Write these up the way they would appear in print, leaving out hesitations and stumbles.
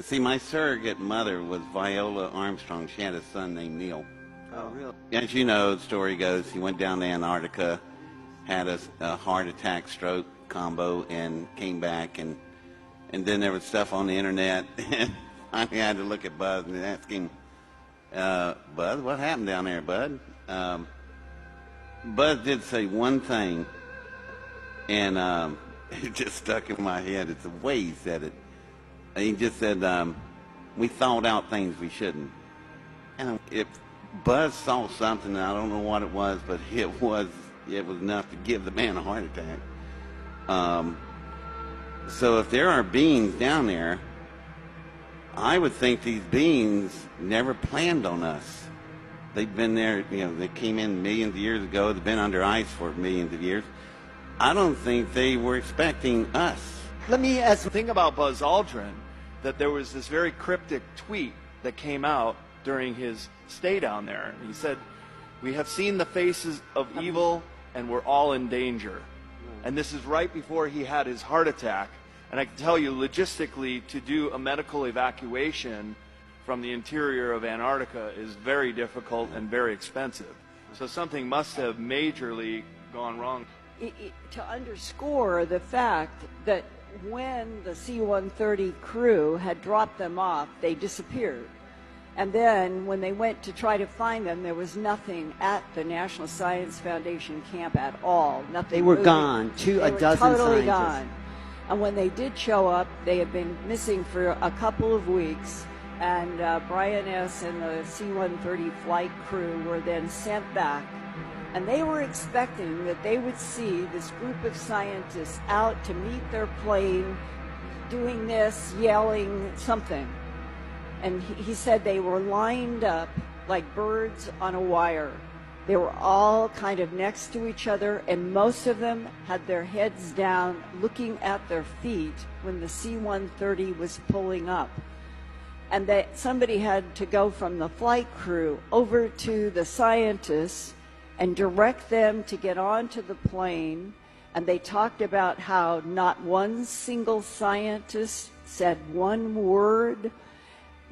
See, my surrogate mother was Viola Armstrong. She had a son named Neil. Oh, really? As you know, the story goes, he went down to Antarctica, had a heart attack, stroke combo, and came back. And then there was stuff on the internet, and I had to look at Buzz and ask him, Buzz, what happened down there, Bud? Buzz did say one thing, and it just stuck in my head. It's the way he said it. He just said, we thought out things we shouldn't. And if Buzz saw something, I don't know what it was, but it was enough to give the man a heart attack. So if there are beings down there, I would think these beings never planned on us. They've been there, they came in millions of years ago. They've been under ice for millions of years. I don't think they were expecting us. Let me ask the thing about Buzz Aldrin, that there was this very cryptic tweet that came out during his stay down there. He said, "We have seen the faces of evil and we're all in danger." And this is right before he had his heart attack. And I can tell you, logistically, to do a medical evacuation from the interior of Antarctica is very difficult and very expensive. So something must have majorly gone wrong. To underscore the fact that when the C-130 crew had dropped them off, they disappeared. And then when they went to try to find them, there was nothing at the National Science Foundation camp at all. Nothing. They were moving. gone. They A were dozen totally scientists. gone. And when they did show up, they had been missing for a couple of weeks. And Brian S. and the C-130 flight crew were then sent back. And they were expecting that they would see this group of scientists out to meet their plane, doing this, yelling something. And he said they were lined up like birds on a wire. They were all kind of next to each other, and most of them had their heads down, looking at their feet when the C-130 was pulling up. And that somebody had to go from the flight crew over to the scientists and direct them to get onto the plane. And they talked about how not one single scientist said one word.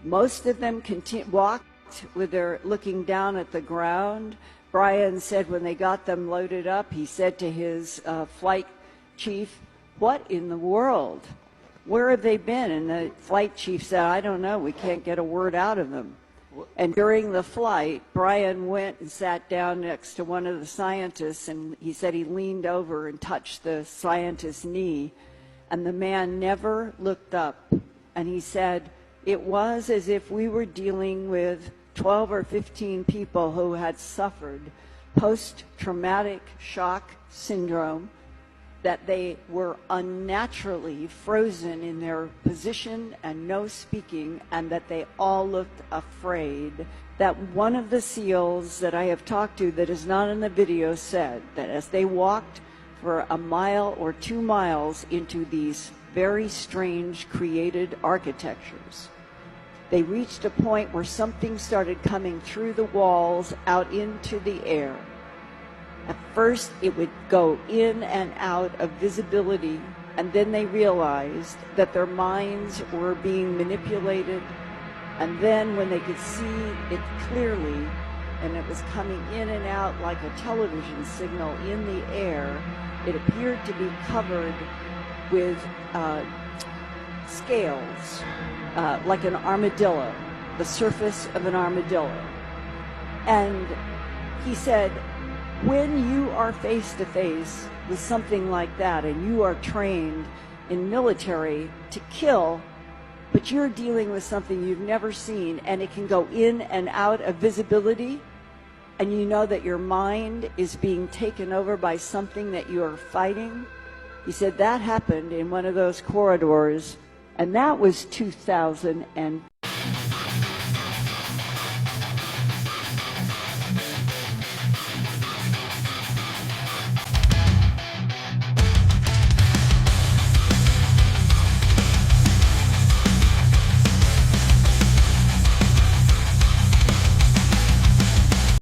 Most of them walked with their looking down at the ground. Brian said when they got them loaded up, he said to his flight chief, "What in the world? Where have they been?" And the flight chief said, "I don't know. We can't get a word out of them." And during the flight, Brian went and sat down next to one of the scientists, and he said he leaned over and touched the scientist's knee, and the man never looked up. And he said, it was as if we were dealing with 12 or 15 people who had suffered post-traumatic shock syndrome, that they were unnaturally frozen in their position and no speaking, and that they all looked afraid. That one of the SEALs that I have talked to that is not in the video said that as they walked for a mile or 2 miles into these very strange created architectures, they reached a point where something started coming through the walls out into the air. At first, it would go in and out of visibility, and then they realized that their minds were being manipulated. And then when they could see it clearly, and it was coming in and out like a television signal in the air, it appeared to be covered with scales, like an armadillo, the surface of an armadillo. And he said, when you are face to face with something like that, and you are trained in military to kill, but you're dealing with something you've never seen, and it can go in and out of visibility, and you know that your mind is being taken over by something that you are fighting. He said that happened in one of those corridors, and that was 2000.